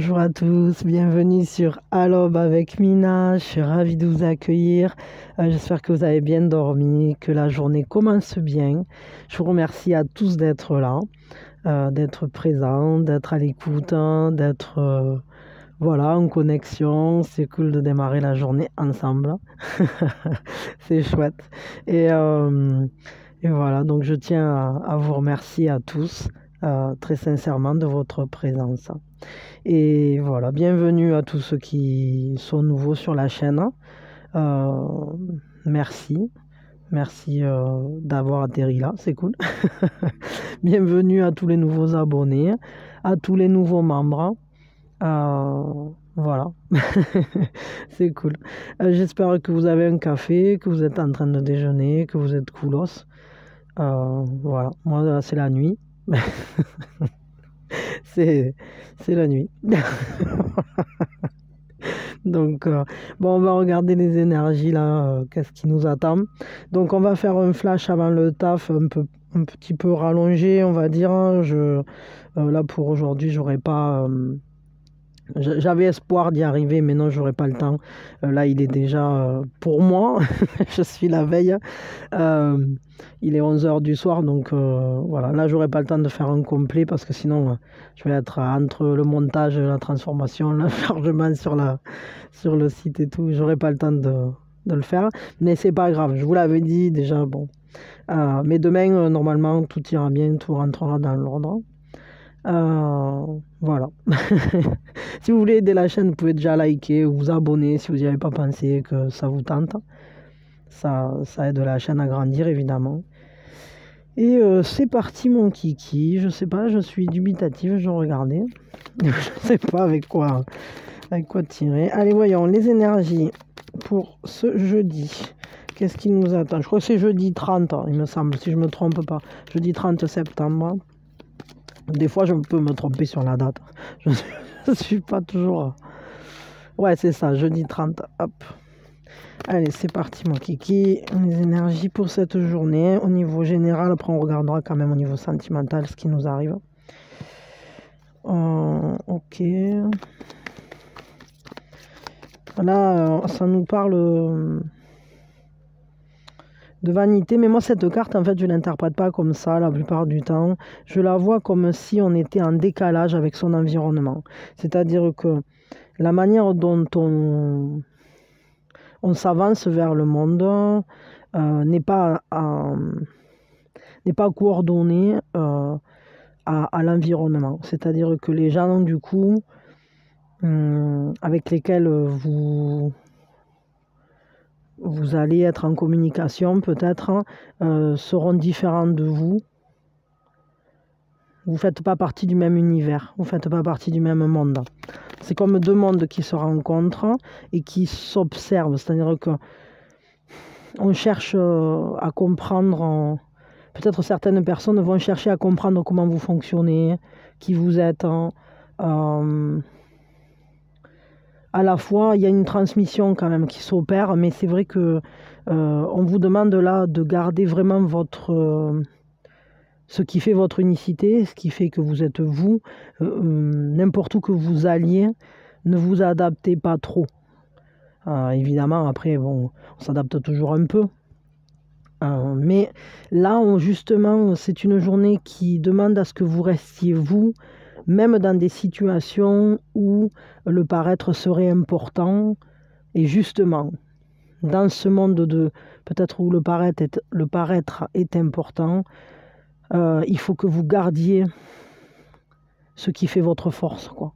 Bonjour à tous, bienvenue sur Alobe avec Mina. Je suis ravie de vous accueillir. J'espère que vous avez bien dormi, que la journée commence bien. Je vous remercie à tous d'être là, d'être présents, d'être à l'écoute, hein, d'être voilà, en connexion. C'est cool de démarrer la journée ensemble. C'est chouette. Et, euh, et voilà, donc je tiens à vous remercier à tous très sincèrement de votre présence. Et voilà, bienvenue à tous ceux qui sont nouveaux sur la chaîne. Euh, merci, merci d'avoir atterri là, c'est cool. Bienvenue à tous les nouveaux abonnés, à tous les nouveaux membres. Voilà, c'est cool. J'espère que vous avez un café, que vous êtes en train de déjeuner, que vous êtes coolos. Voilà, moi là, c'est la nuit. c'est la nuit. Donc, bon, on va regarder les énergies là, qu'est-ce qui nous attend. Donc, on va faire un flash avant le taf, un petit peu rallongé, on va dire. Là, pour aujourd'hui, j'aurais pas. J'avais espoir d'y arriver, mais non, j'aurais pas le temps. Là, il est déjà pour moi, je suis la veille. Il est 11 h du soir, donc voilà. Là, j'aurais pas le temps de faire un complet parce que sinon, je vais être entre le montage, la transformation, le chargement sur le site et tout. J'aurais pas le temps de le faire, mais c'est pas grave. Je vous l'avais dit déjà. Bon, mais demain, normalement, tout ira bien, tout rentrera dans l'ordre. Voilà. Si vous voulez aider la chaîne, vous pouvez déjà liker ou vous abonner si vous n'y avez pas pensé que ça vous tente. Ça aide la chaîne à grandir, évidemment. Et c'est parti, mon kiki. Je sais pas, je suis dubitatif, je regardais. Je sais pas avec quoi tirer. Allez, voyons, les énergies pour ce jeudi. Qu'est-ce qui nous attend? Je crois que c'est jeudi 30, il me semble, si je me trompe pas. Jeudi 30 septembre. Des fois, je peux me tromper sur la date. Je ne suis pas toujours... Ouais, c'est ça, jeudi 30. Hop. Allez, c'est parti, mon kiki. Les énergies pour cette journée. Au niveau général, après, on regardera quand même au niveau sentimental ce qui nous arrive. Ok. Là, ça nous parle... de vanité, mais moi cette carte en fait je l'interprète pas comme ça la plupart du temps, je la vois comme si on était en décalage avec son environnement, c'est-à-dire que la manière dont on s'avance vers le monde n'est pas coordonnée à l'environnement, c'est-à-dire que les gens du coup avec lesquels vous allez être en communication peut-être, seront différents de vous. Vous ne faites pas partie du même univers, vous ne faites pas partie du même monde. C'est comme deux mondes qui se rencontrent et qui s'observent, c'est-à-dire que on cherche à comprendre, peut-être certaines personnes vont chercher à comprendre comment vous fonctionnez, qui vous êtes, à la fois, il y a une transmission quand même qui s'opère, mais c'est vrai que on vous demande là de garder vraiment ce qui fait votre unicité, ce qui fait que vous êtes vous. N'importe où que vous alliez, ne vous adaptez pas trop. Évidemment, après, bon, on s'adapte toujours un peu. Mais là, justement, c'est une journée qui demande à ce que vous restiez vous, même dans des situations où le paraître serait important. Et justement, dans ce monde de peut-être où le paraître est important, il faut que vous gardiez ce qui fait votre force, quoi.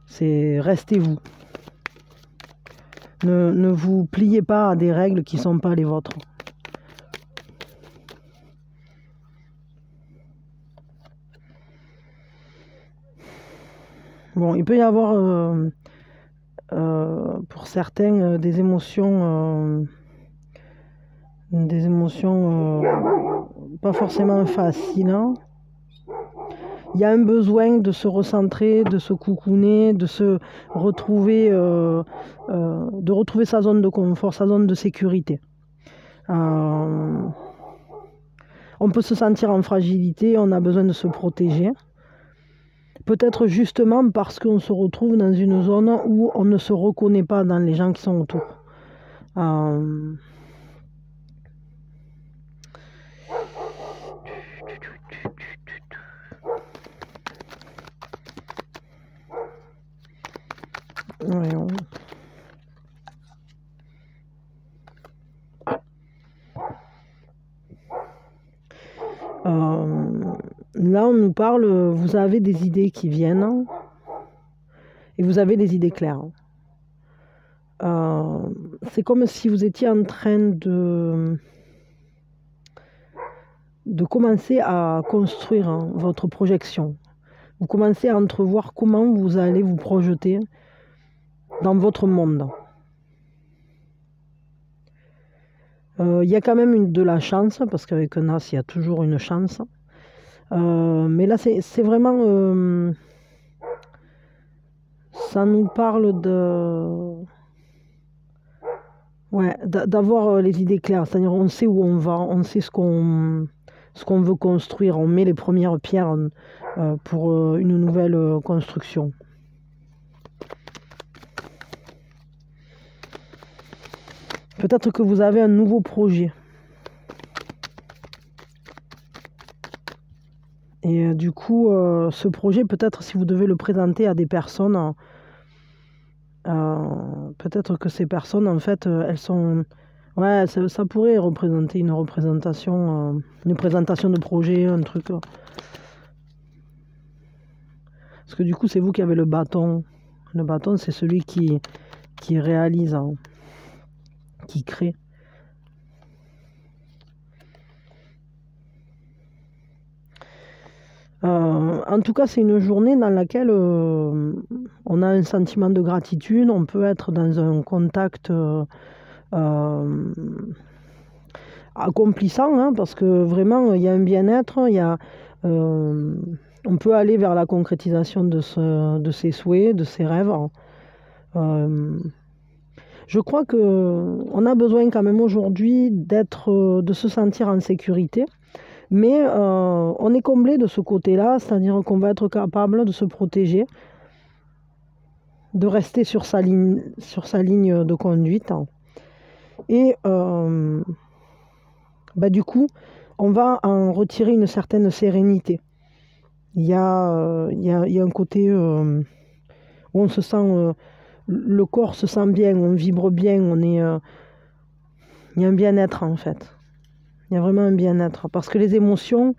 C'est restez vous. Ne vous pliez pas à des règles qui ne sont pas les vôtres. Bon, il peut y avoir pour certains des émotions pas forcément faciles, hein. Il y a un besoin de se recentrer, de se coucouner, de se retrouver, de retrouver sa zone de confort, sa zone de sécurité. On peut se sentir en fragilité, on a besoin de se protéger. Peut-être justement parce qu'on se retrouve dans une zone où on ne se reconnaît pas dans les gens qui sont autour. Euh, voyons. Là, on nous parle, vous avez des idées qui viennent et vous avez des idées claires. C'est comme si vous étiez en train de commencer à construire votre projection. Vous commencez à entrevoir comment vous allez vous projeter dans votre monde. Il y a quand même de la chance, parce qu'avec un as, il y a toujours une chance. Mais là, c'est vraiment... ça nous parle ouais, d'avoir les idées claires. C'est-à-dire on sait où on va, on sait ce qu'on veut construire. On met les premières pierres pour une nouvelle construction. Peut-être que vous avez un nouveau projet. Et du coup, ce projet, peut-être si vous devez le présenter à des personnes, peut-être que ces personnes, en fait, elles sont... Ouais, ça pourrait représenter une présentation de projet, un truc. Parce que du coup, c'est vous qui avez le bâton. Le bâton, c'est celui qui réalise, qui crée. En tout cas, c'est une journée dans laquelle on a un sentiment de gratitude, on peut être dans un contact accomplissant, hein, parce que vraiment, il y a un bien-être, on peut aller vers la concrétisation de ses souhaits, de ses rêves. Je crois qu'on a besoin quand même aujourd'hui de se sentir en sécurité. Mais on est comblé de ce côté-là, c'est-à-dire qu'on va être capable de se protéger, de rester sur sa ligne de conduite. Et du coup, on va en retirer une certaine sérénité. Il y a un côté où on se sent, le corps se sent bien, on vibre bien, il y a un bien-être en fait. Il y a vraiment un bien-être. Parce que les émotions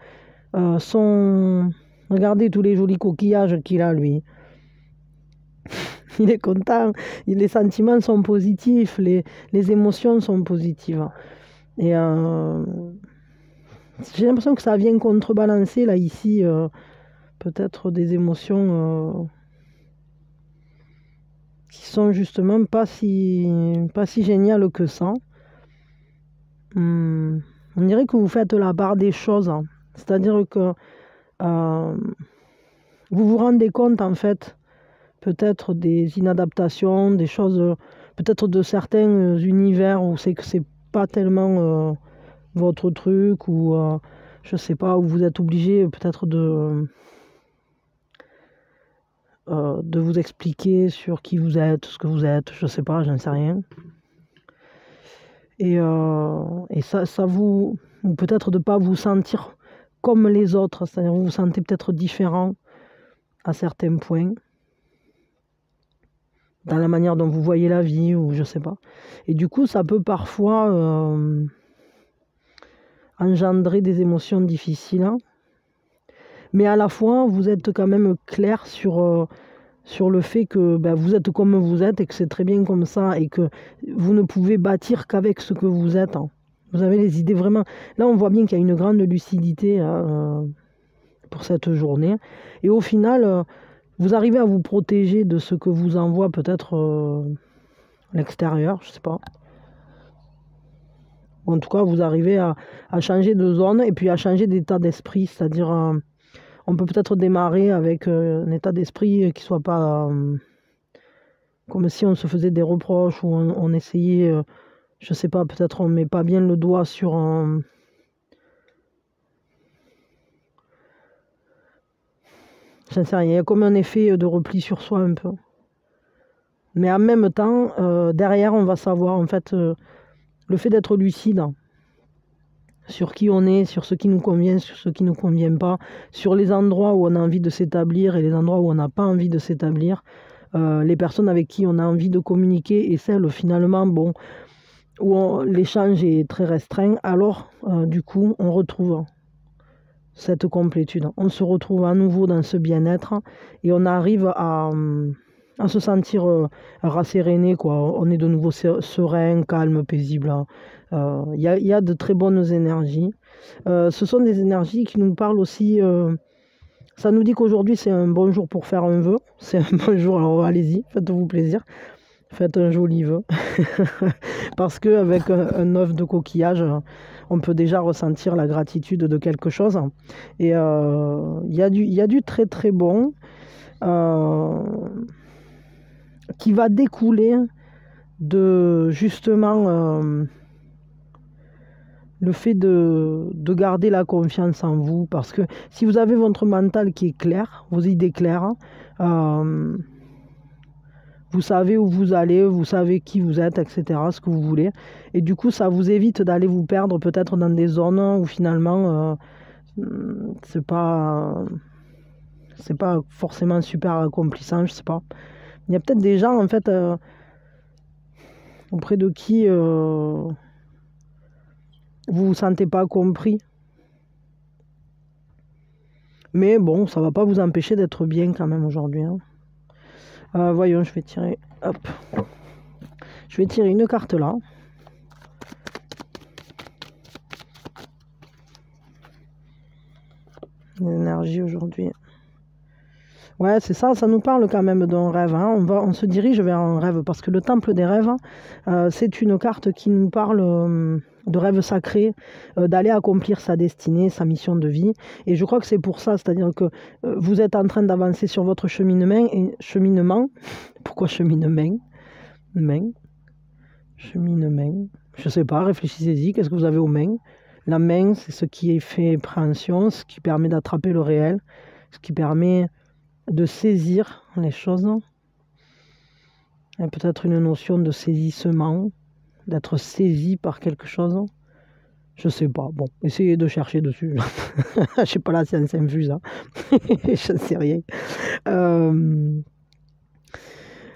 sont... Regardez tous les jolis coquillages qu'il a, lui. Il est content. Les sentiments sont positifs. Les émotions sont positives. Et j'ai l'impression que ça vient contrebalancer, là, ici, peut-être des émotions qui sont justement pas si géniales que ça. On dirait que vous faites la part des choses. C'est-à-dire que vous vous rendez compte, en fait, peut-être des inadaptations, des choses, peut-être de certains univers où c'est que c'est pas tellement votre truc, ou je sais pas, où vous êtes obligé peut-être de vous expliquer sur qui vous êtes, ce que vous êtes, je sais pas, j'en sais rien. Et ça vous... ou peut-être de ne pas vous sentir comme les autres, c'est-à-dire vous vous sentez peut-être différent à certains points, dans la manière dont vous voyez la vie, ou je sais pas. Et du coup, ça peut parfois engendrer des émotions difficiles, hein. Mais à la fois, vous êtes quand même clair sur le fait que vous êtes comme vous êtes et que c'est très bien comme ça, et que vous ne pouvez bâtir qu'avec ce que vous êtes, hein. Vous avez les idées vraiment... Là, on voit bien qu'il y a une grande lucidité pour cette journée. Et au final, vous arrivez à vous protéger de ce que vous envoie peut-être l'extérieur, je sais pas. En tout cas, vous arrivez à changer de zone et puis à changer d'état d'esprit. C'est-à-dire, on peut peut-être démarrer avec un état d'esprit qui soit pas comme si on se faisait des reproches, ou on essayait, je sais pas, peut-être on met pas bien le doigt sur J'en sais rien, il y a comme un effet de repli sur soi un peu. Mais en même temps, derrière, on va savoir, en fait, le fait d'être lucide sur qui on est, sur ce qui nous convient, sur ce qui ne nous convient pas, sur les endroits où on a envie de s'établir et les endroits où on n'a pas envie de s'établir, les personnes avec qui on a envie de communiquer et celles finalement, bon, où l'échange est très restreint, alors du coup, on retrouve cette complétude. On se retrouve à nouveau dans ce bien-être et on arrive à se sentir rasséréné, quoi. On est de nouveau serein, calme, paisible. Il y a de très bonnes énergies. Ce sont des énergies qui nous parlent aussi. Ça nous dit qu'aujourd'hui c'est un bon jour pour faire un vœu. C'est un bon jour, alors allez-y, faites-vous plaisir. Faites un joli vœu. Parce qu'avec un œuf de coquillage, on peut déjà ressentir la gratitude de quelque chose. Et il y a du très très bon qui va découler de justement le fait de garder la confiance en vous. Parce que si vous avez votre mental qui est clair, vos idées claires, vous savez où vous allez, vous savez qui vous êtes, etc., ce que vous voulez. Et du coup, ça vous évite d'aller vous perdre peut-être dans des zones où finalement, c'est pas forcément super accomplissant, je sais pas. Il y a peut-être des gens, en fait, auprès de qui vous vous sentez pas compris. Mais bon, ça va pas vous empêcher d'être bien quand même aujourd'hui, hein. Voyons, je vais tirer. Hop. Je vais tirer une carte là. L'énergie aujourd'hui. Ouais, c'est ça, ça nous parle quand même d'un rêve, hein. On se dirige vers un rêve parce que le temple des rêves, c'est une carte qui nous parle de rêve sacré, d'aller accomplir sa destinée, sa mission de vie. Et je crois que c'est pour ça, c'est-à-dire que vous êtes en train d'avancer sur votre cheminement. Pourquoi cheminement? Cheminement. Je sais pas, réfléchissez-y, qu'est-ce que vous avez aux mains? La main, c'est ce qui fait préhension, ce qui permet d'attraper le réel, ce qui permet de saisir les choses. Il y a peut-être une notion de saisissement, d'être saisi par quelque chose. Je sais pas. Bon, essayez de chercher dessus. Je sais pas, la science infuse. Hein. Je ne sais rien.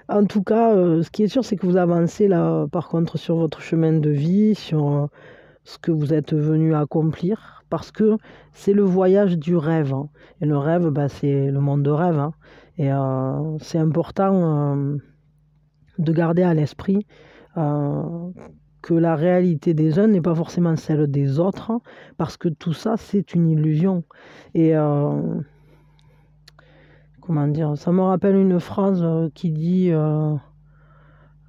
En tout cas, ce qui est sûr, c'est que vous avancez là, par contre, sur votre chemin de vie, sur ce que vous êtes venu accomplir, parce que c'est le voyage du rêve. Hein. Et le rêve, bah, c'est le monde de rêve. Hein. Et c'est important de garder à l'esprit que la réalité des uns n'est pas forcément celle des autres, hein, parce que tout ça, c'est une illusion. Et comment dire, ça me rappelle une phrase qui dit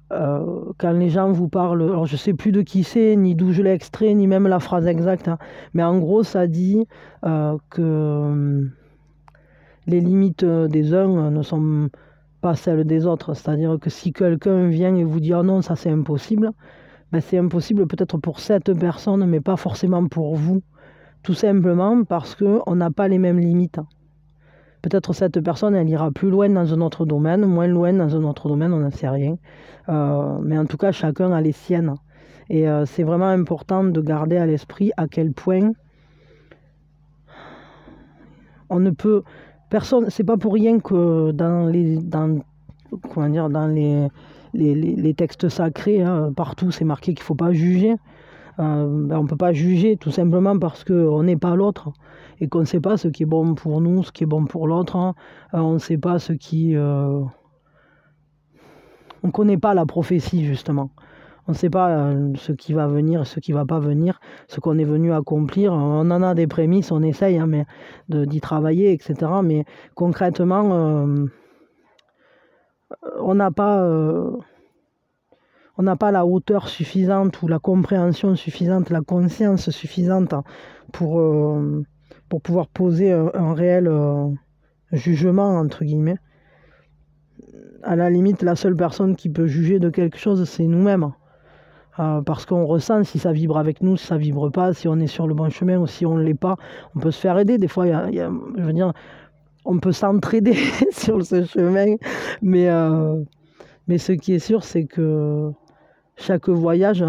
quand les gens vous parlent, alors je sais plus de qui c'est, ni d'où je l'ai extrait, ni même la phrase exacte, hein, mais en gros ça dit que les limites des uns ne sont pas celles des autres. C'est-à-dire que si quelqu'un vient et vous dit oh non, ça c'est impossible, ben c'est impossible peut-être pour cette personne, mais pas forcément pour vous. Tout simplement parce qu'on n'a pas les mêmes limites. Peut-être cette personne, elle ira plus loin dans un autre domaine, moins loin dans un autre domaine, on n'en sait rien. Mais en tout cas, chacun a les siennes. Et c'est vraiment important de garder à l'esprit à quel point on ne peut... Personne, c'est pas pour rien que dans les textes sacrés, hein, partout c'est marqué qu'il ne faut pas juger. On ne peut pas juger tout simplement parce qu'on n'est pas l'autre et qu'on ne sait pas ce qui est bon pour nous, ce qui est bon pour l'autre. Hein. On ne sait pas ce qui... on ne connaît pas la prophétie justement. On ne sait pas ce qui va venir, ce qui ne va pas venir, ce qu'on est venu accomplir. On en a des prémices, on essaye hein, mais d'y travailler, etc. Mais concrètement, on n'a pas la hauteur suffisante ou la compréhension suffisante, la conscience suffisante pour pouvoir poser un réel jugement, entre guillemets. À la limite, la seule personne qui peut juger de quelque chose, c'est nous-mêmes. Parce qu'on ressent si ça vibre avec nous, si ça vibre pas, si on est sur le bon chemin ou si on ne l'est pas. On peut se faire aider. Des fois, je veux dire, on peut s'entraider sur ce chemin, mais, mais ce qui est sûr, c'est que chaque voyage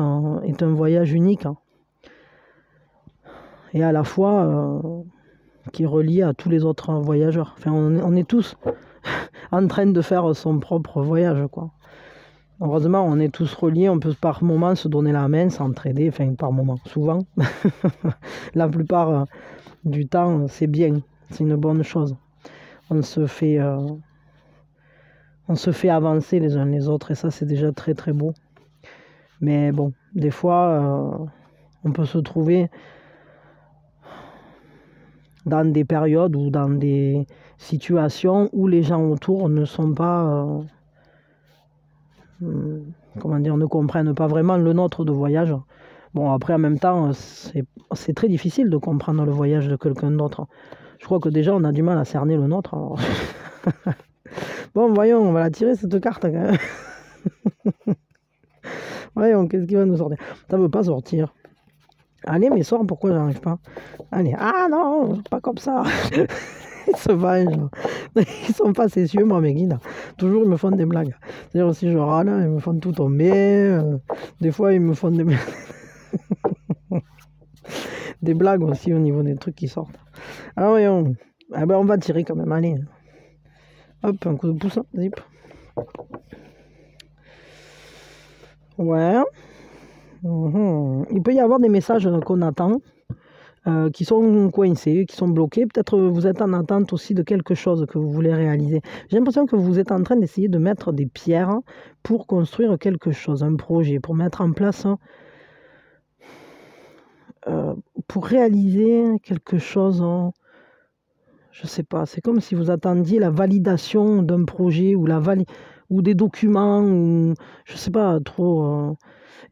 est un voyage unique, hein, et à la fois qui est relié à tous les autres voyageurs. Enfin, on est tous en train de faire son propre voyage, quoi. Heureusement, on est tous reliés, on peut par moment se donner la main, s'entraider, enfin par moment, souvent. La plupart du temps, c'est bien, c'est une bonne chose. On se fait avancer les uns les autres et ça, c'est déjà très très beau. Mais bon, des fois, on peut se trouver dans des périodes ou dans des situations où les gens autour ne sont pas... comment dire, ne comprennent pas vraiment le nôtre de voyage. Bon, après, en même temps, c'est très difficile de comprendre le voyage de quelqu'un d'autre. Je crois que déjà, on a du mal à cerner le nôtre. Alors... Bon, voyons, on va la tirer, cette carte, quand même. Voyons, qu'est-ce qui va nous sortir? Ça ne veut pas sortir. Allez, mais sors, pourquoi j'arrive pas? Allez, ah non, pas comme ça. Ils se vengent. Ils sont pas cessieux, moi, mes guides. Toujours, ils me font des blagues. C'est-à-dire, si je râle, ils me font tout tomber. Des fois, ils me font des... des blagues aussi au niveau des trucs qui sortent. Alors, voyons. Ah ben, on va tirer quand même, allez. Hop, un coup de pouce, zip. Ouais. Il peut y avoir des messages qu'on attend, qui sont coincés, qui sont bloqués. Peut-être vous êtes en attente aussi de quelque chose que vous voulez réaliser. J'ai l'impression que vous êtes en train d'essayer de mettre des pierres pour construire quelque chose, un projet, pour mettre en place, pour réaliser quelque chose. Je sais pas, c'est comme si vous attendiez la validation d'un projet ou des documents, ou je sais pas trop.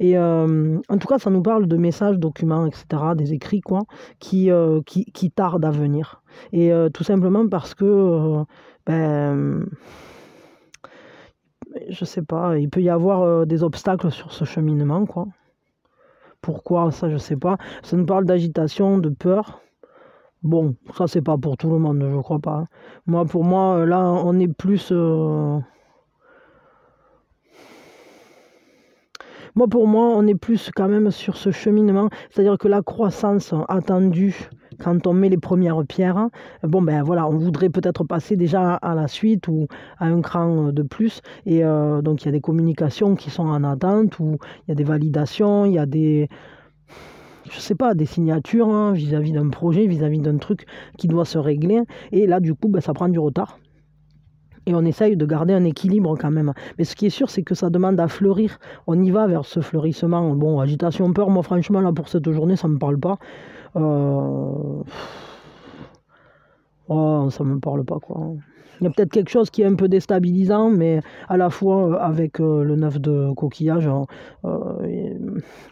Et en tout cas, ça nous parle de messages, documents, etc., des écrits, quoi, qui tardent à venir. Et tout simplement parce que, je sais pas, il peut y avoir des obstacles sur ce cheminement, quoi. Pourquoi, ça, je sais pas. Ça nous parle d'agitation, de peur. Bon, ça, c'est pas pour tout le monde, je crois pas. Moi, pour moi, là, on est plus... pour moi, on est plus quand même sur ce cheminement. C'est-à-dire que la croissance attendue, quand on met les premières pierres, bon, ben voilà, on voudrait peut-être passer déjà à la suite ou à un cran de plus. Et donc, il y a des communications qui sont en attente, ou il y a des validations, il y a des... je sais pas, des signatures, hein, vis-à-vis d'un projet, vis-à-vis d'un truc qui doit se régler. Et là, du coup, ben, ça prend du retard. Et on essaye de garder un équilibre quand même. Mais ce qui est sûr, c'est que ça demande à fleurir. On y va vers ce fleurissement. Bon, agitation, peur, moi franchement, là, pour cette journée, ça ne me parle pas. Oh, ça ne me parle pas, quoi. Il y a peut-être quelque chose qui est un peu déstabilisant, mais à la fois avec le 9 de coquillage, on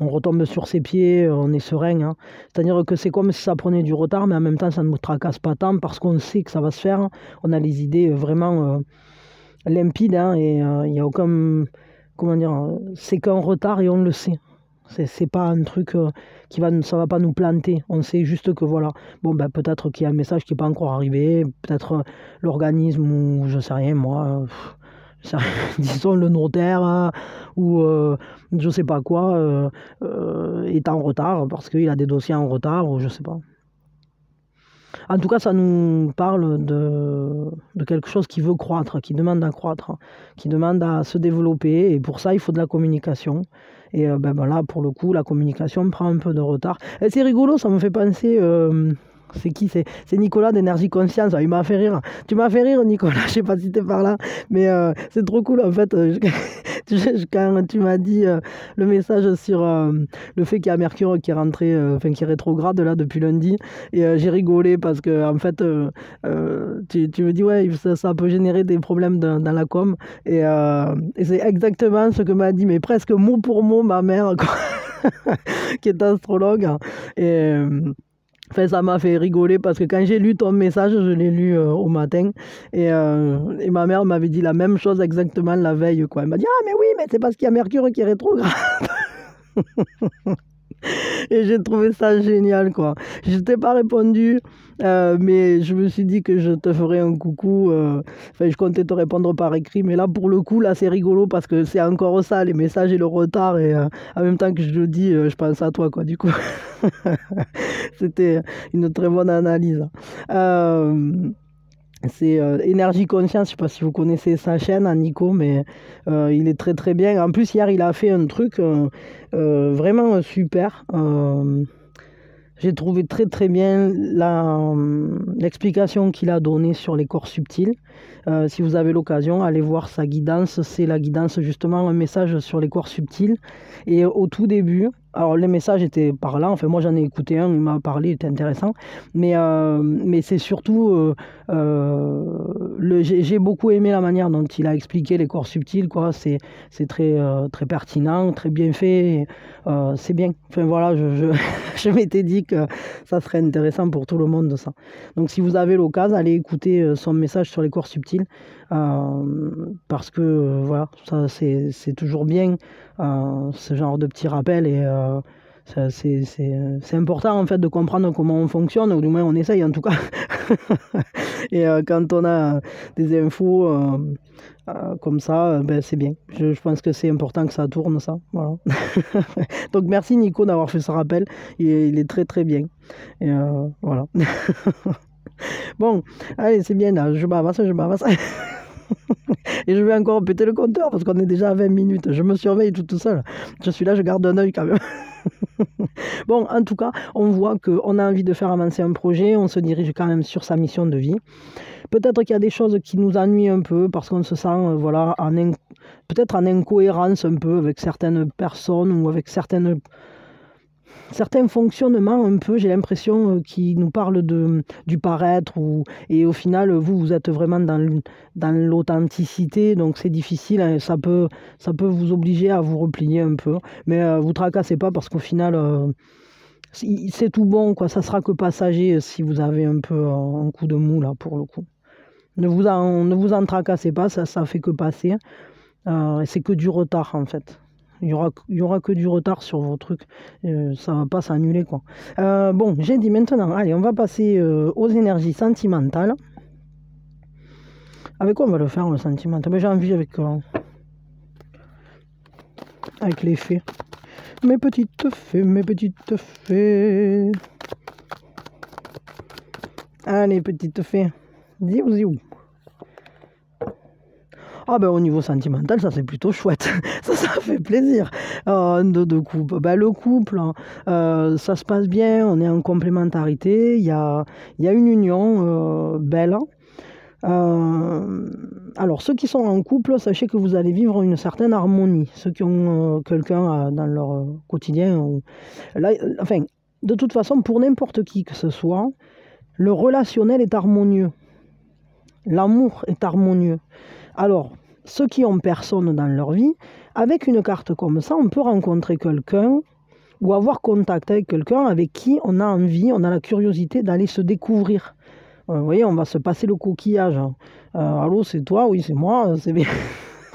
retombe sur ses pieds, on est serein, hein. C'est-à-dire que c'est comme si ça prenait du retard, mais en même temps ça ne nous tracasse pas tant parce qu'on sait que ça va se faire, hein. On a les idées vraiment limpides, hein, et il n'y a aucun... comment dire, c'est qu'un retard et on le sait. C'est pas un truc ça va pas nous planter. On sait juste que voilà, bon ben peut-être qu'il y a un message qui n'est pas encore arrivé, peut-être l'organisme ou je sais rien moi, disons le notaire ou je sais pas quoi est en retard parce qu'il a des dossiers en retard ou je sais pas. En tout cas, ça nous parle de quelque chose qui veut croître, qui demande à croître, qui demande à se développer. Et pour ça, il faut de la communication. Et là, pour le coup, la communication prend un peu de retard. Et c'est rigolo, ça me fait penser... c'est qui? C'est Nicolas d'Énergie Conscience. Il m'a fait rire. Tu m'as fait rire, Nicolas. Je sais pas si t'es par là. Mais c'est trop cool, en fait. Quand tu m'as dit le message sur le fait qu'il y a Mercure qui est rentré, qui est rétrograde là depuis lundi. Et j'ai rigolé parce que, en fait, tu me dis, ouais, ça peut générer des problèmes dans la com. Et c'est exactement ce que m'a dit, mais presque mot pour mot, ma mère, quoi, qui est astrologue. Et... enfin, ça m'a fait rigoler parce que quand j'ai lu ton message, je l'ai lu au matin et ma mère m'avait dit la même chose exactement la veille, quoi. Elle m'a dit « Ah mais oui, mais c'est parce qu'il y a Mercure qui est rétrograde !» Et j'ai trouvé ça génial, quoi. Je t'ai pas répondu, mais je me suis dit que je te ferais un coucou. Enfin, je comptais te répondre par écrit, mais là, pour le coup, là, c'est rigolo parce que c'est encore ça, les messages et le retard. Et en même temps que je le dis, je pense à toi, quoi. Du coup, c'était une très bonne analyse. Euh, c'est Énergie Conscience, je ne sais pas si vous connaissez sa chaîne, à Nico, mais il est très très bien. En plus, hier, il a fait un truc vraiment super. J'ai trouvé très très bien l'explication qu'il a donnée sur les corps subtils. Si vous avez l'occasion, allez voir sa guidance. C'est la guidance, justement, un message sur les corps subtils. Et au tout début, alors les messages étaient par là. Enfin, moi j'en ai écouté un, il m'a parlé, il était intéressant. Mais c'est surtout, j'ai beaucoup aimé la manière dont il a expliqué les corps subtils, quoi. C'est très, très pertinent, très bien fait. C'est bien. Enfin voilà, je m'étais dit que ça serait intéressant pour tout le monde, ça. Donc si vous avez l'occasion, allez écouter son message sur les corps subtils, parce que voilà, ça c'est toujours bien, ce genre de petits rappels. Et c'est important en fait de comprendre comment on fonctionne, ou du moins on essaye en tout cas. Et quand on a des infos comme ça, ben, c'est bien. Je pense que c'est important que ça tourne, ça. Voilà. Donc merci Nico d'avoir fait ce rappel. Il est très très bien. Et voilà. Bon, allez, c'est bien là. Je m'avance. Et je vais encore péter le compteur parce qu'on est déjà à 20 minutes. Je me surveille tout seul. Je suis là, je garde un œil quand même. Bon, en tout cas, on voit qu'on a envie de faire avancer un projet. On se dirige quand même sur sa mission de vie. Peut-être qu'il y a des choses qui nous ennuient un peu parce qu'on se sent voilà, peut-être en incohérence un peu avec certaines personnes ou avec certains fonctionnements un peu, j'ai l'impression, qui nous parlent du paraître. Et au final, vous êtes vraiment dans l'authenticité, donc c'est difficile, hein, ça peut vous obliger à vous replier un peu. Mais vous tracassez pas parce qu'au final, c'est tout bon, quoi. Ça sera que passager si vous avez un peu un coup de mou, là, pour le coup. Ne vous en tracassez pas, ça fait que passer. C'est que du retard, en fait. Il y aura que du retard sur vos trucs. Ça va pas s'annuler, quoi. Bon, j'ai dit maintenant, allez, on va passer aux énergies sentimentales. Avec quoi on va le faire, le sentimental? J'ai envie avec les fées. Mes petites fées. Allez, petites fées. Ziou. Ah ben au niveau sentimental, ça c'est plutôt chouette. Ça fait plaisir. De couple. Ben, le couple, ça se passe bien, on est en complémentarité, il y a une union belle. Alors ceux qui sont en couple, sachez que vous allez vivre une certaine harmonie. Ceux qui ont quelqu'un dans leur quotidien. Là, enfin, de toute façon, pour n'importe qui que ce soit, le relationnel est harmonieux. L'amour est harmonieux. Alors, ceux qui ont personne dans leur vie, avec une carte comme ça, on peut rencontrer quelqu'un ou avoir contact avec quelqu'un avec qui on a envie, on a la curiosité d'aller se découvrir. Vous voyez, on va se passer le coquillage. Allô, c'est toi? Oui, c'est moi. C'est bien.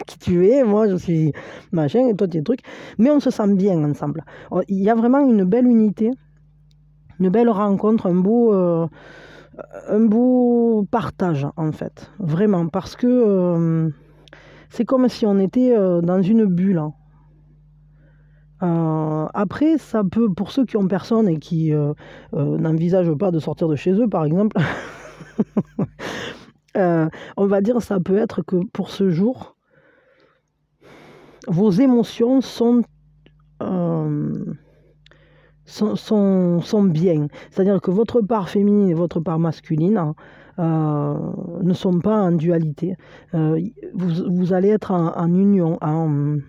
Qui tu es? Moi, je suis machin et toi, tu es truc. Mais on se sent bien ensemble. Il y a vraiment une belle unité, une belle rencontre, un beau partage, en fait. Vraiment, parce que c'est comme si on était dans une bulle. Après, ça peut, pour ceux qui ont personne et qui n'envisagent pas de sortir de chez eux, par exemple, on va dire ça peut être que pour ce jour, vos émotions sont bien. C'est-à-dire que votre part féminine et votre part masculine ne sont pas en dualité. Vous allez être en union, en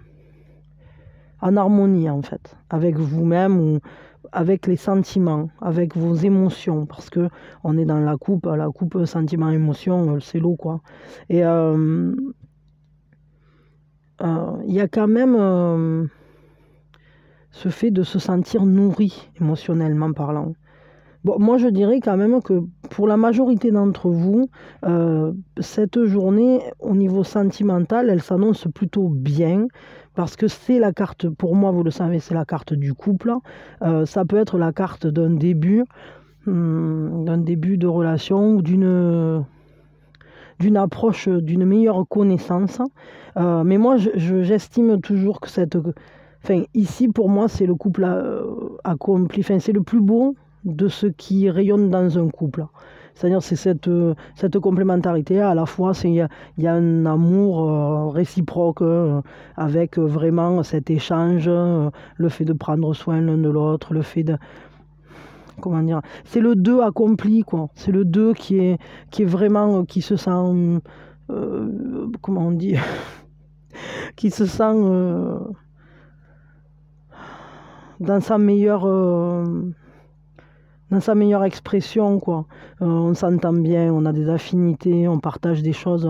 harmonie en fait, avec vous-même ou avec les sentiments, avec vos émotions, parce que on est dans la coupe sentiment-émotion, c'est l'eau, quoi. Et il y a quand même ce fait de se sentir nourri émotionnellement parlant. Bon, moi je dirais quand même que pour la majorité d'entre vous, cette journée au niveau sentimental, elle s'annonce plutôt bien, parce que c'est la carte, pour moi, vous le savez, c'est la carte du couple. Ça peut être la carte d'un début de relation ou d'une approche, d'une meilleure connaissance. Mais moi, j'estime toujours que ici, pour moi, c'est le couple accompli, c'est le plus beau de ce qui rayonne dans un couple. C'est-à-dire, c'est cette complémentarité. À la fois, il y a un amour réciproque avec vraiment cet échange, le fait de prendre soin l'un de l'autre, le fait de... Comment dire? C'est le deux accompli, quoi. C'est le deux qui est vraiment... qui se sent... comment on dit? Qui se sent dans sa meilleure... dans sa meilleure expression, quoi. On s'entend bien, on a des affinités, on partage des choses,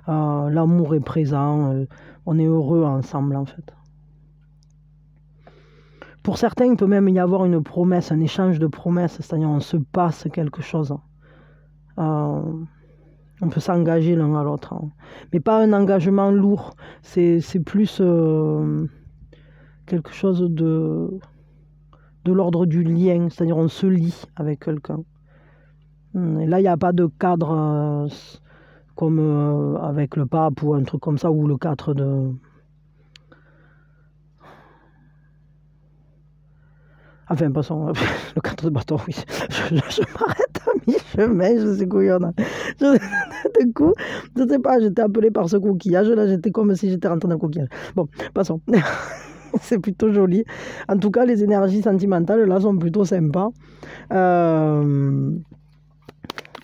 l'amour est présent, on est heureux ensemble, en fait. Pour certains, il peut même y avoir une promesse, un échange de promesses, c'est-à-dire on se passe quelque chose. On peut s'engager l'un à l'autre, hein. Mais pas un engagement lourd, c'est plus quelque chose de l'ordre du lien, c'est-à-dire on se lie avec quelqu'un. Et là, il n'y a pas de cadre comme avec le pape ou un truc comme ça, ou le 4 de... Enfin, passons, le 4 de bâton, oui. Je m'arrête à mi-chemin, je suis couillonne. Du coup, je sais pas, j'étais appelée par ce coquillage, là, j'étais comme si j'étais rentrée dans le coquillage. Bon, passons. C'est plutôt joli. En tout cas, les énergies sentimentales, là, sont plutôt sympas.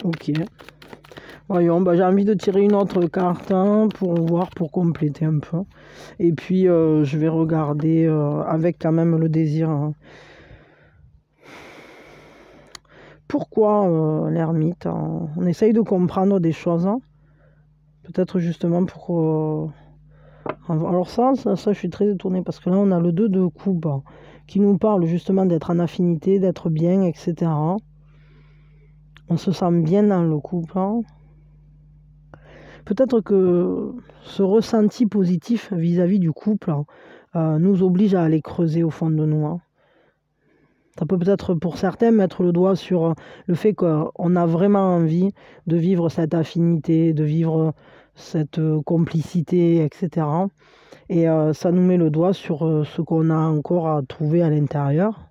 Ok. Voyons, j'ai envie de tirer une autre carte pour voir, pour compléter un peu. Et puis, je vais regarder avec quand même le désir. Pourquoi l'ermite? On essaye de comprendre des choses. Peut-être justement pour... Alors ça, je suis très étonnée parce que là, on a le 2 de coupe qui nous parle justement d'être en affinité, d'être bien, etc. On se sent bien dans le couple. Peut-être que ce ressenti positif vis-à-vis du couple nous oblige à aller creuser au fond de nous. Ça peut peut-être pour certains mettre le doigt sur le fait qu'on a vraiment envie de vivre cette affinité, de vivre cette complicité, etc. Et ça nous met le doigt sur ce qu'on a encore à trouver à l'intérieur,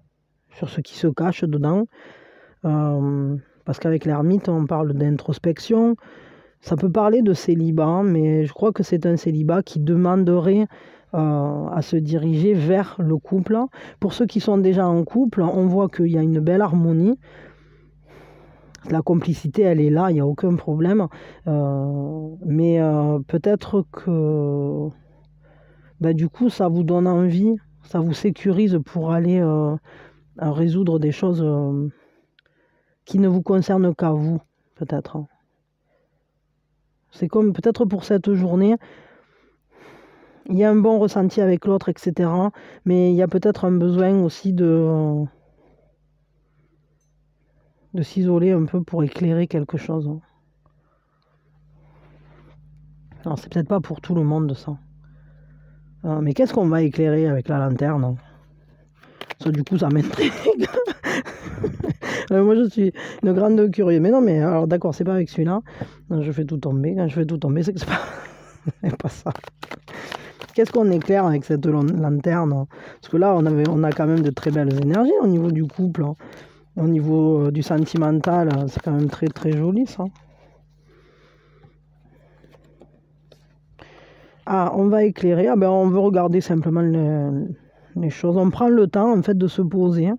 sur ce qui se cache dedans. Parce qu'avec l'ermite, on parle d'introspection. Ça peut parler de célibat, mais je crois que c'est un célibat qui demanderait à se diriger vers le couple. Pour ceux qui sont déjà en couple, on voit qu'il y a une belle harmonie. La complicité, elle est là, il n'y a aucun problème. Mais peut-être que du coup, ça vous donne envie, ça vous sécurise pour aller résoudre des choses qui ne vous concernent qu'à vous, peut-être. C'est comme peut-être pour cette journée, il y a un bon ressenti avec l'autre, etc. Mais il y a peut-être un besoin aussi de s'isoler un peu pour éclairer quelque chose. Alors, c'est peut-être pas pour tout le monde, ça. Mais qu'est-ce qu'on va éclairer avec la lanterne? Ça, du coup, ça m'intrigue. Moi, je suis une grande curieuse. Mais non, mais alors d'accord, c'est pas avec celui-là. Je fais tout tomber. Quand je fais tout tomber, c'est que c'est pas ça. Qu'est-ce qu'on éclaire avec cette lanterne? Parce que là, on a quand même de très belles énergies au niveau du couple. Au niveau du sentimental, c'est quand même très très joli, ça. Ah, on va éclairer. On veut regarder simplement les choses. On prend le temps, en fait, de se poser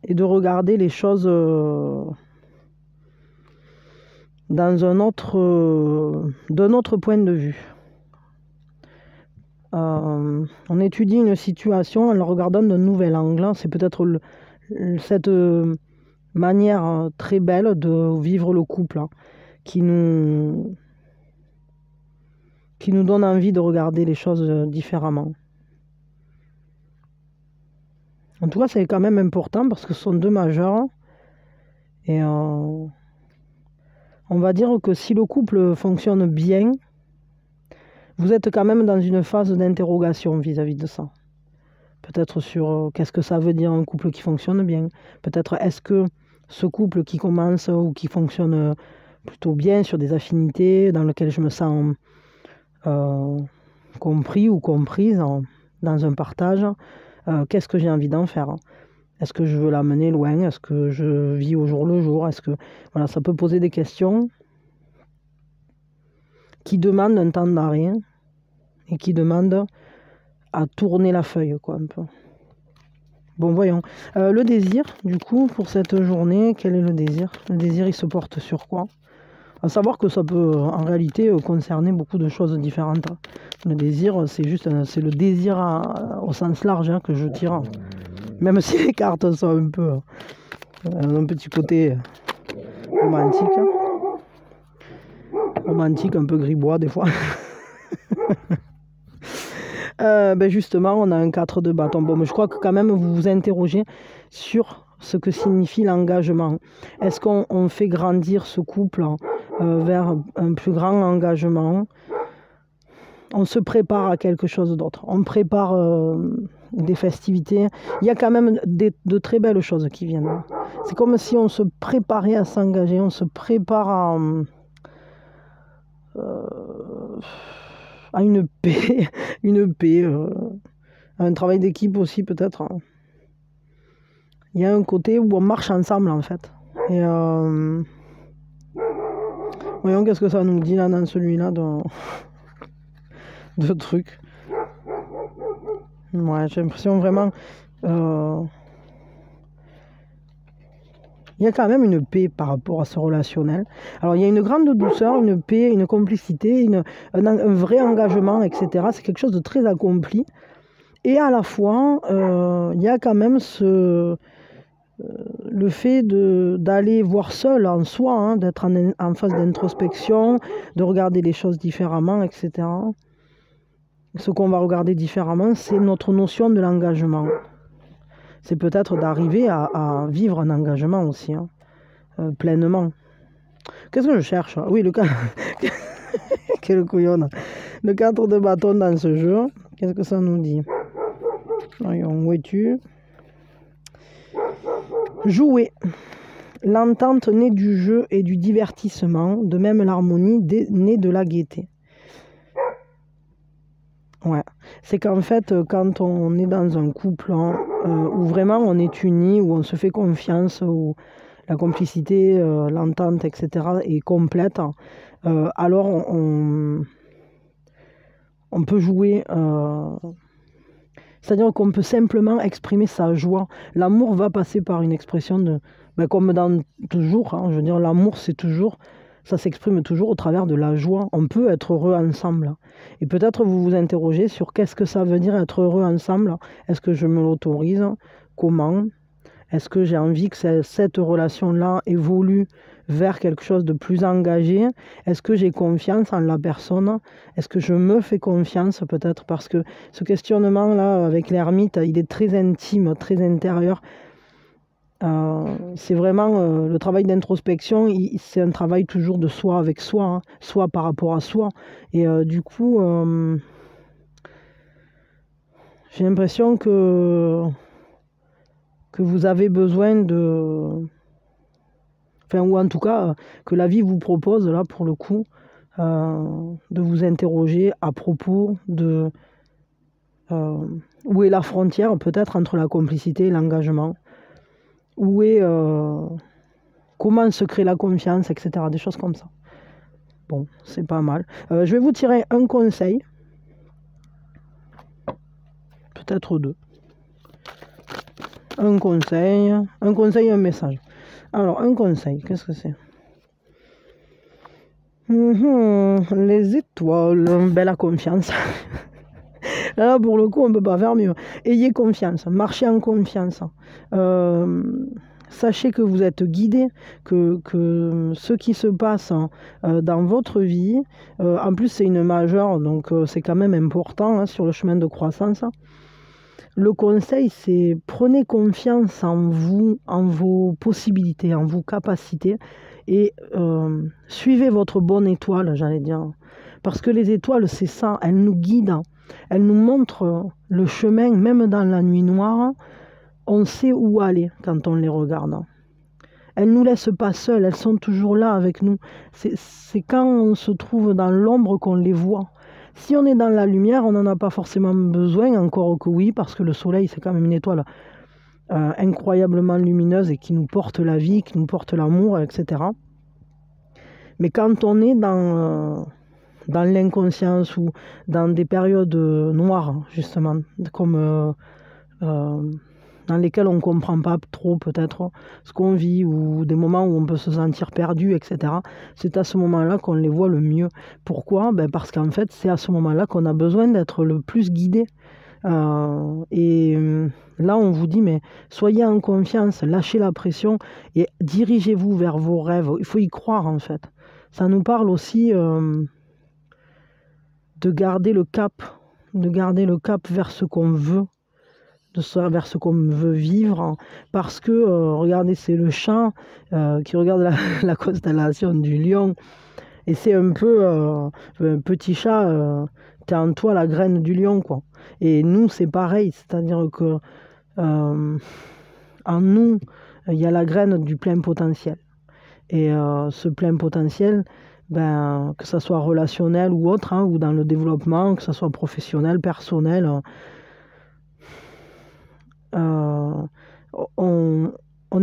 et de regarder les choses d'un autre point de vue. On étudie une situation en la regardant d'un nouvel angle. C'est peut-être cette manière très belle de vivre le couple qui nous donne envie de regarder les choses différemment. En tout cas, c'est quand même important parce que ce sont deux majeurs. Et on va dire que si le couple fonctionne bien, vous êtes quand même dans une phase d'interrogation vis-à-vis de ça. Peut-être sur qu'est-ce que ça veut dire un couple qui fonctionne bien. Peut-être est-ce que ce couple qui commence ou qui fonctionne plutôt bien sur des affinités dans lesquelles je me sens compris ou comprise dans un partage, qu'est-ce que j'ai envie d'en faire? Est-ce que je veux l'amener loin? Est-ce que je vis au jour le jour? Est-ce que voilà, ça peut poser des questions qui demandent un temps d'arrêt et qui demandent à tourner la feuille, quoi, un peu. Bon, voyons. Le désir, du coup, pour cette journée, quel est le désir? Le désir, il se porte sur quoi? À savoir que ça peut, en réalité, concerner beaucoup de choses différentes. Le désir, c'est juste, c'est le désir au sens large hein, que je tire. Même si les cartes sont un peu, un petit côté romantique. Romantique, un peu gribois des fois. Ben justement, on a un 4 de bâton. Bon, mais je crois que quand même, vous vous interrogez sur ce que signifie l'engagement. Est-ce qu'on fait grandir ce couple vers un plus grand engagement? On se prépare à quelque chose d'autre. On prépare des festivités. Il y a quand même de très belles choses qui viennent. C'est comme si on se préparait à s'engager. On se prépare à une paix, un travail d'équipe aussi peut-être. Il y a un côté où on marche ensemble en fait. Et voyons qu'est-ce que ça nous dit là dans celui-là de trucs. Ouais, j'ai l'impression vraiment... il y a quand même une paix par rapport à ce relationnel. Alors, il y a une grande douceur, une paix, une complicité, un vrai engagement, etc. C'est quelque chose de très accompli. Et à la fois, il y a quand même le fait d'aller voir seul en soi, hein, d'être en phase d'introspection, de regarder les choses différemment, etc. Ce qu'on va regarder différemment, c'est notre notion de l'engagement. C'est peut-être d'arriver à vivre un engagement aussi, hein, pleinement. Qu'est-ce que je cherche? Oui, le 4... Quelle couillonne. Le 4 de bâton dans ce jeu, qu'est-ce que ça nous dit? Voyons, où es-tu? Jouer. L'entente née du jeu et du divertissement, de même l'harmonie née de la gaieté. Ouais, c'est qu'en fait, quand on est dans un couple hein, où vraiment on est unis, où on se fait confiance, où la complicité, l'entente, etc. est complète, alors on peut jouer. C'est-à-dire qu'on peut simplement exprimer sa joie. L'amour va passer par une expression de... Ben, comme dans toujours, hein, je veux dire, l'amour, c'est toujours... Ça s'exprime toujours au travers de la joie. On peut être heureux ensemble. Et peut-être vous vous interrogez sur qu'est-ce que ça veut dire être heureux ensemble. Est-ce que je me l'autorise? Comment? Est-ce que j'ai envie que cette relation-là évolue vers quelque chose de plus engagé? Est-ce que j'ai confiance en la personne? Est-ce que je me fais confiance peut-être? Parce que ce questionnement-là avec l'ermite, il est très intime, très intérieur. C'est vraiment le travail d'introspection, c'est un travail toujours de soi avec soi, hein, soi par rapport à soi. Et du coup, j'ai l'impression que vous avez besoin de... Enfin, ou en tout cas, que la vie vous propose, là, pour le coup, de vous interroger à propos de... où est la frontière, peut-être, entre la complicité et l'engagement? Où est... comment se crée la confiance, etc. Des choses comme ça. Bon, c'est pas mal. Je vais vous tirer un conseil. Peut-être deux. Un conseil, un message. Alors, un conseil, qu'est-ce que c'est? Les étoiles, belle confiance. Là, pour le coup, on ne peut pas faire mieux. Ayez confiance, marchez en confiance. Sachez que vous êtes guidé, que ce qui se passe dans votre vie, en plus c'est une majeure, donc c'est quand même important hein, sur le chemin de croissance. Le conseil, c'est prenez confiance en vous, en vos possibilités, en vos capacités et suivez votre bonne étoile, j'allais dire. Parce que les étoiles, c'est ça, elles nous guident, elles nous montrent le chemin, même dans la nuit noire, on sait où aller quand on les regarde. Elles ne nous laissent pas seules, elles sont toujours là avec nous. C'est quand on se trouve dans l'ombre qu'on les voit. Si on est dans la lumière, on n'en a pas forcément besoin, encore que oui, parce que le soleil, c'est quand même une étoile incroyablement lumineuse et qui nous porte la vie, qui nous porte l'amour, etc. Mais quand on est dans l'inconscience ou dans des périodes noires, justement, comme dans lesquelles on ne comprend pas trop peut-être ce qu'on vit, ou des moments où on peut se sentir perdu, etc. C'est à ce moment-là qu'on les voit le mieux. Pourquoi? Parce qu'en fait, c'est à ce moment-là qu'on a besoin d'être le plus guidé. Et là, on vous dit, mais soyez en confiance, lâchez la pression et dirigez-vous vers vos rêves. Il faut y croire, en fait. Ça nous parle aussi de garder le cap vers ce qu'on veut, vers ce qu'on veut vivre, parce que, regardez, c'est le chat qui regarde la constellation du lion, et c'est un peu un petit chat, t'es en toi la graine du lion, quoi. Et nous, c'est pareil, c'est-à-dire que en nous, il y a la graine du plein potentiel. Et ce plein potentiel, que ça soit relationnel ou autre, ou dans le développement, que ça soit professionnel, personnel, on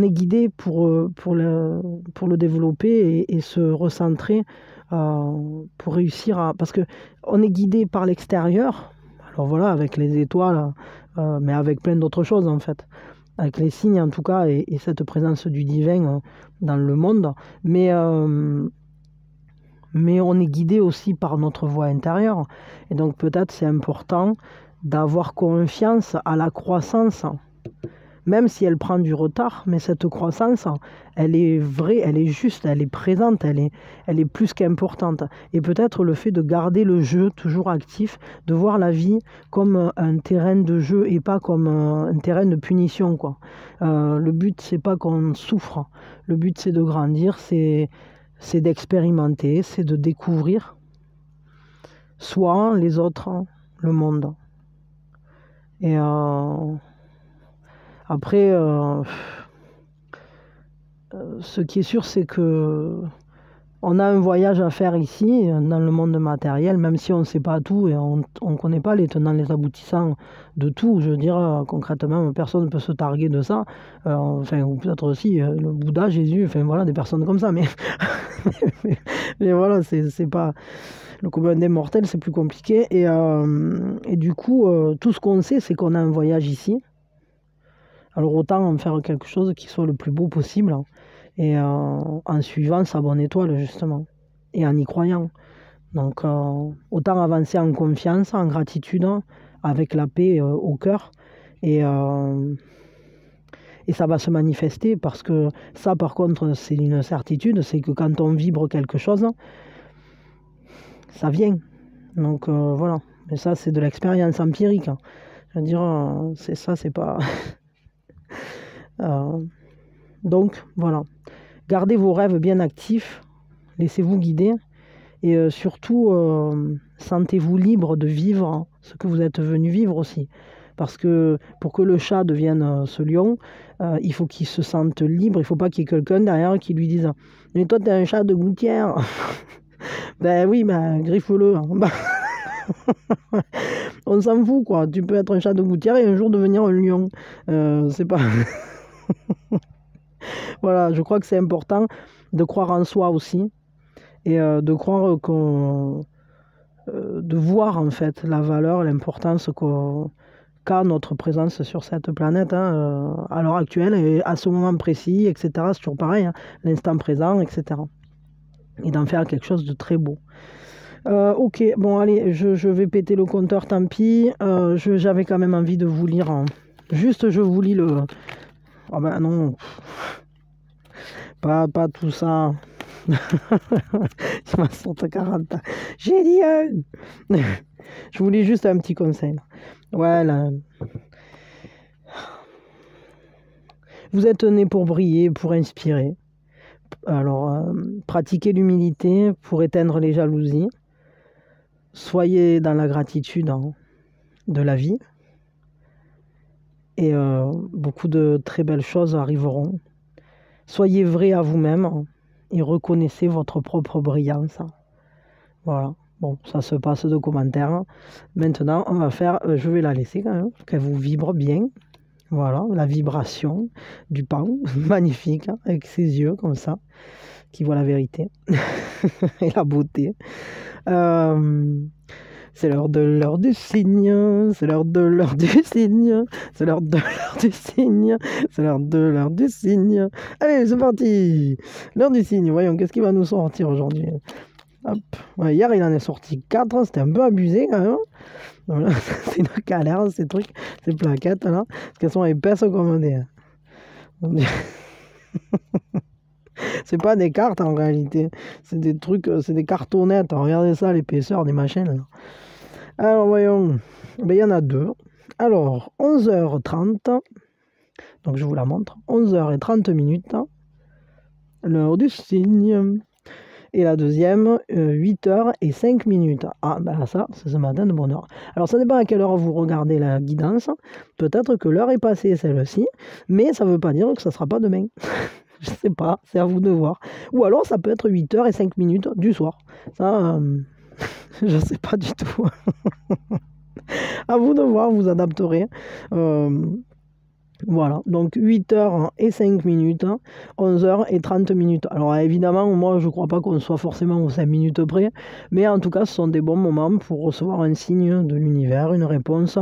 est guidé pour le développer et se recentrer pour réussir à... Parce qu'on est guidé par l'extérieur, alors voilà, avec les étoiles, mais avec plein d'autres choses en fait, avec les signes en tout cas, et cette présence du divin dans le monde, mais on est guidé aussi par notre voix intérieure, et donc peut-être c'est important d'avoir confiance à la croissance, même si elle prend du retard, mais cette croissance, elle est vraie, elle est juste, elle est présente, elle est plus qu'importante. Et peut-être le fait de garder le jeu toujours actif, de voir la vie comme un terrain de jeu et pas comme un terrain de punition, quoi. Le but, c'est pas qu'on souffre. Le but, c'est de grandir, c'est d'expérimenter, c'est de découvrir soi, les autres, le monde. Et après, ce qui est sûr, c'est que on a un voyage à faire ici, dans le monde matériel, même si on ne sait pas tout et on ne connaît pas les tenants, les aboutissants de tout. Je veux dire, concrètement, personne ne peut se targuer de ça. Enfin, ou peut-être aussi le Bouddha, Jésus, enfin voilà, des personnes comme ça. Mais, mais voilà, c'est pas... Le commun des mortels, c'est plus compliqué. Et du coup, tout ce qu'on sait, c'est qu'on a un voyage ici. Alors autant en faire quelque chose qui soit le plus beau possible, et en suivant sa bonne étoile justement, et en y croyant. Donc autant avancer en confiance, en gratitude, avec la paix au cœur, et ça va se manifester, parce que ça par contre c'est une certitude, c'est que quand on vibre quelque chose, ça vient. Donc voilà, mais ça c'est de l'expérience empirique. Je veux dire, c'est ça, c'est pas... Donc voilà, gardez vos rêves bien actifs, laissez-vous guider, et surtout sentez-vous libre de vivre ce que vous êtes venu vivre aussi. Parce que pour que le chat devienne ce lion, il faut qu'il se sente libre, il ne faut pas qu'il y ait quelqu'un derrière qui lui dise « Mais toi, t'es un chat de gouttière !» Ben oui, griffe-le. On s'en fout, quoi. Tu peux être un chat de gouttière et un jour devenir un lion. C'est pas... Voilà, je crois que c'est important de croire en soi aussi, et de croire de voir en fait la valeur, l'importance qu'a notre présence sur cette planète, à l'heure actuelle et à ce moment précis, etc. C'est toujours pareil, l'instant présent, etc. Et d'en faire quelque chose de très beau. Ok, bon allez, je vais péter le compteur, tant pis. J'avais quand même envie de vous lire. Juste, je vous lis le... Ah ben non... Pas tout ça. Je m'en sorte 40 ans. J'ai dit... Je vous lis juste un petit conseil. Ouais, là. Vous êtes né pour briller, pour inspirer. Alors, pratiquez l'humilité pour éteindre les jalousies. soyez dans la gratitude hein, de la vie et beaucoup de très belles choses arriveront. Soyez vrai à vous-même hein, et reconnaissez votre propre brillance. Voilà. Bon, ça se passe de commentaires. Maintenant, on va faire, je vais la laisser quand même, qu'elle vous vibre bien. Voilà, la vibration du pan, magnifique, hein, avec ses yeux comme ça, qui voit la vérité et la beauté. C'est l'heure du cygne, c'est l'heure du cygne, c'est l'heure du cygne, c'est l'heure du cygne. Allez, c'est parti. L'heure du cygne, voyons, qu'est-ce qui va nous sortir aujourd'hui? Hop. Ouais, hier, il en est sorti 4, c'était un peu abusé quand même. Voilà, c'est une galère, ces trucs, ces plaquettes là, parce qu'elles sont épaisses comme des... C'est pas des cartes en réalité, c'est des trucs, c'est des cartonnettes. Regardez ça, l'épaisseur des machines là. Alors voyons, ben, il y en a deux. Alors 11h30, donc je vous la montre, 11h30, l'heure du cygne. Et la deuxième, 8h05. Ah, ben ça, c'est ce matin de bonne heure. Alors, ça dépend à quelle heure vous regardez la guidance. Peut-être que l'heure est passée, celle-ci, mais ça ne veut pas dire que ça ne sera pas demain. Je ne sais pas, c'est à vous de voir. Ou alors, ça peut être 8h05 du soir. Ça, je ne sais pas du tout. À vous de voir, vous adapterez. Voilà, donc 8h05, 11h30. Alors évidemment, moi je ne crois pas qu'on soit forcément aux 5 minutes près, mais en tout cas ce sont des bons moments pour recevoir un signe de l'univers, une réponse,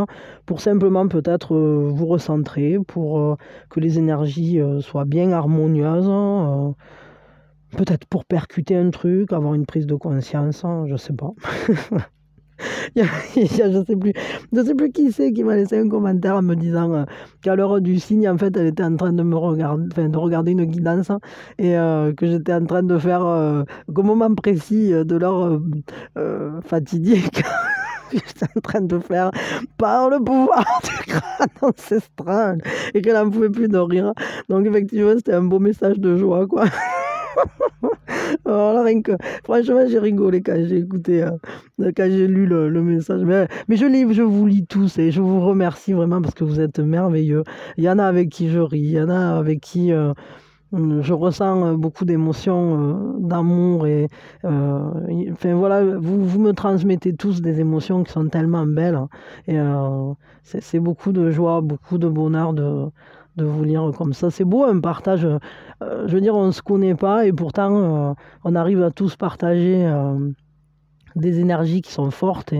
pour simplement peut-être vous recentrer, pour que les énergies soient bien harmonieuses, peut-être pour percuter un truc, avoir une prise de conscience, je ne sais pas. Je sais plus qui c'est qui m'a laissé un commentaire en me disant qu'à l'heure du signe, en fait, elle était en train de me regarder, enfin, de regarder une guidance et que j'étais en train de faire qu'au moment précis de l'heure fatidique. J'étais en train de faire par le pouvoir du crâne ancestral et qu'elle n'en pouvait plus de rire. Donc effectivement, c'était un beau message de joie, quoi. Alors, rien que, franchement, j'ai rigolé quand j'ai écouté, quand j'ai lu le message. Mais je vous lis tous et je vous remercie vraiment parce que vous êtes merveilleux. Il y en a avec qui je ris, il y en a avec qui je ressens beaucoup d'émotions, d'amour. Et enfin voilà, vous me transmettez tous des émotions qui sont tellement belles. Hein, et c'est beaucoup de joie, beaucoup de bonheur de vous lire comme ça. C'est beau un partage. Je veux dire, on ne se connaît pas et pourtant on arrive à tous partager des énergies qui sont fortes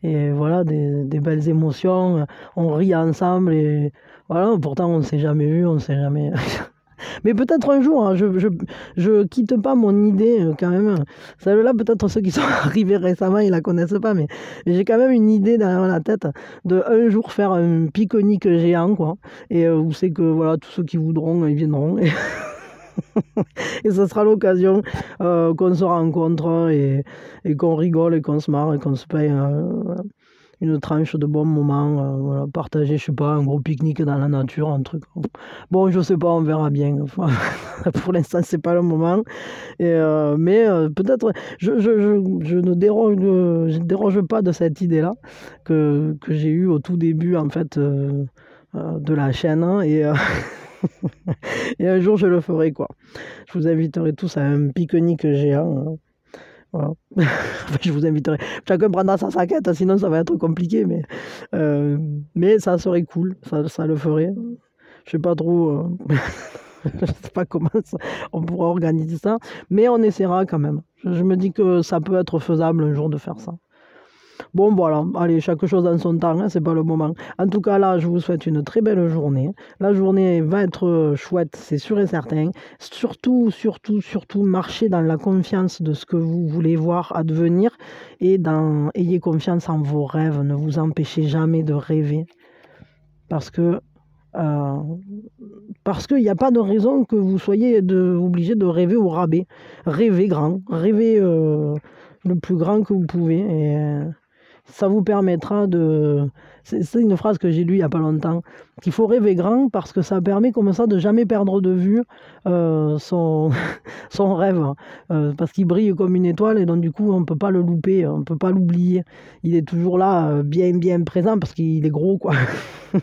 et voilà, des belles émotions. On rit ensemble et voilà, pourtant on ne s'est jamais vu, on ne s'est jamais... Mais peut-être un jour, hein, je quitte pas mon idée quand même. Celle-là, peut-être ceux qui sont arrivés récemment, ils la connaissent pas, mais j'ai quand même une idée derrière la tête de un jour faire un pique-nique géant, quoi. Et où c'est que voilà, tous ceux qui voudront, ils viendront. Et ce sera l'occasion qu'on se rencontre et qu'on rigole et qu'on se marre et qu'on se paye une tranche de bons moments, voilà, partager, je sais pas, un gros pique-nique dans la nature, un truc. Bon, je sais pas, on verra bien. Enfin, pour l'instant, c'est pas le moment. Et, mais peut-être, je ne déroge pas de cette idée-là que j'ai eue au tout début, en fait, de la chaîne. Hein, et, et un jour, je le ferai, quoi. Je vous inviterai tous à un pique-nique géant. Voilà. Je vous inviterai. Chacun prendra sa saquette, sinon ça va être compliqué, mais ça serait cool, ça le ferait. Je sais pas trop, je sais pas comment on pourra organiser ça, mais on essaiera quand même. Je me dis que ça peut être faisable un jour de faire ça. Bon, voilà, allez, chaque chose en son temps, hein, c'est pas le moment. En tout cas, là, je vous souhaite une très belle journée. La journée va être chouette, c'est sûr et certain. Surtout, marchez dans la confiance de ce que vous voulez voir advenir et ayez confiance en vos rêves. Ne vous empêchez jamais de rêver. Parce qu'il n'y a pas de raison que vous soyez obligé de rêver au rabais. Rêvez grand, rêvez le plus grand que vous pouvez. ça vous permettra de... C'est une phrase que j'ai lue il n'y a pas longtemps, qu'il faut rêver grand parce que ça permet comme ça de jamais perdre de vue son, son rêve, parce qu'il brille comme une étoile et donc du coup on ne peut pas le louper, on ne peut pas l'oublier. Il est toujours là, bien bien présent parce qu'il est gros quoi.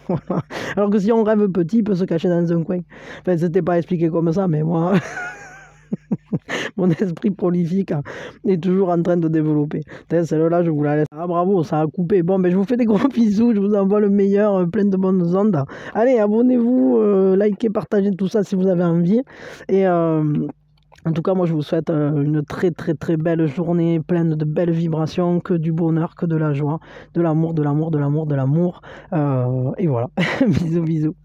Voilà. Alors que si on rêve petit, il peut se cacher dans un coin. Enfin, c'était pas expliqué comme ça, mais moi... Mon esprit prolifique est toujours en train de développer. Celle-là, je vous la laisse. Ah bravo, ça a coupé. Bon, ben, je vous fais des gros bisous. Je vous envoie le meilleur, plein de bonnes ondes. Allez, abonnez-vous, likez, partagez tout ça si vous avez envie. Et en tout cas, moi, je vous souhaite une très, très, très belle journée, pleine de belles vibrations, que du bonheur, que de la joie, de l'amour, de l'amour, de l'amour, de l'amour. Et voilà. Bisous, bisous.